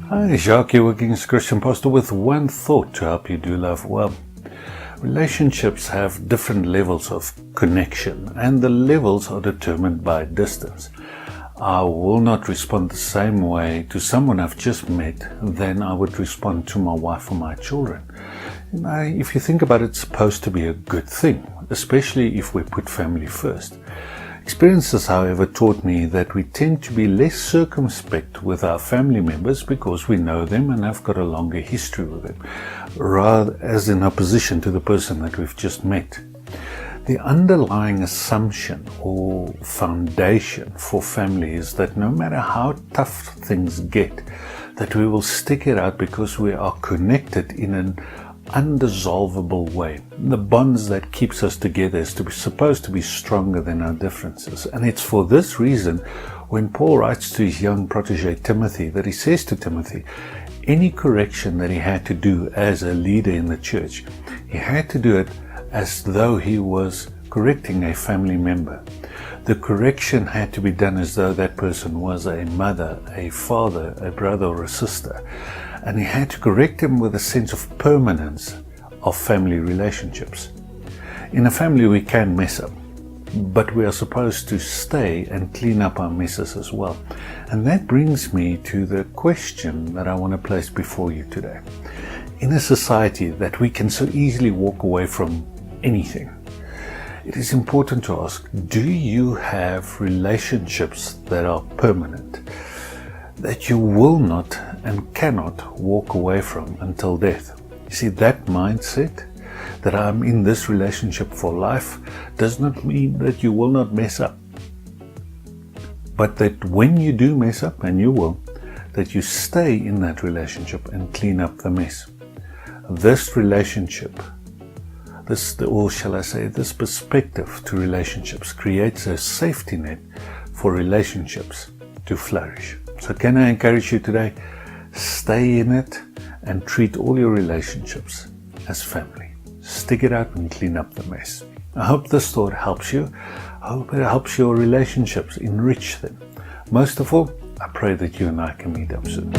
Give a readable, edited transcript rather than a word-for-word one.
Hi, Jacques here, Wiggins, Christian Pastor, with one thought to help you do life well. Relationships have different levels of connection, and the levels are determined by distance. I will not respond the same way to someone I've just met than I would respond to my wife or my children. If you think about it, it's supposed to be a good thing, especially if we put family first. Experiences, however, taught me that we tend to be less circumspect with our family members because we know them and have got a longer history with them, rather as in opposition to the person that we've just met. The underlying assumption or foundation for family is that no matter how tough things get, that we will stick it out because we are connected in an undissolvable way. The bonds that keeps us together is supposed to be stronger than our differences. And it's for this reason when Paul writes to his young protege Timothy that he says to Timothy, any correction that he had to do as a leader in the church, he had to do it as though he was correcting a family member. The correction had to be done as though that person was a mother, a father, a brother or a sister. And he had to correct him with a sense of permanence of family relationships. In a family we can mess up, but we are supposed to stay and clean up our messes as well. And that brings me to the question that I want to place before you today. In a society that we can so easily walk away from anything, it is important to ask, do you have relationships that are permanent, that you will not and cannot walk away from until death? You see, that mindset that I'm in this relationship for life does not mean that you will not mess up, but that when you do mess up, and you will, that you stay in that relationship and clean up the mess. This relationship, this perspective to relationships creates a safety net for relationships to flourish. So can I encourage you today, stay in it and treat all your relationships as family. Stick it out and clean up the mess. I hope this thought helps you. I hope it helps your relationships, enrich them. Most of all, I pray that you and I can meet up soon.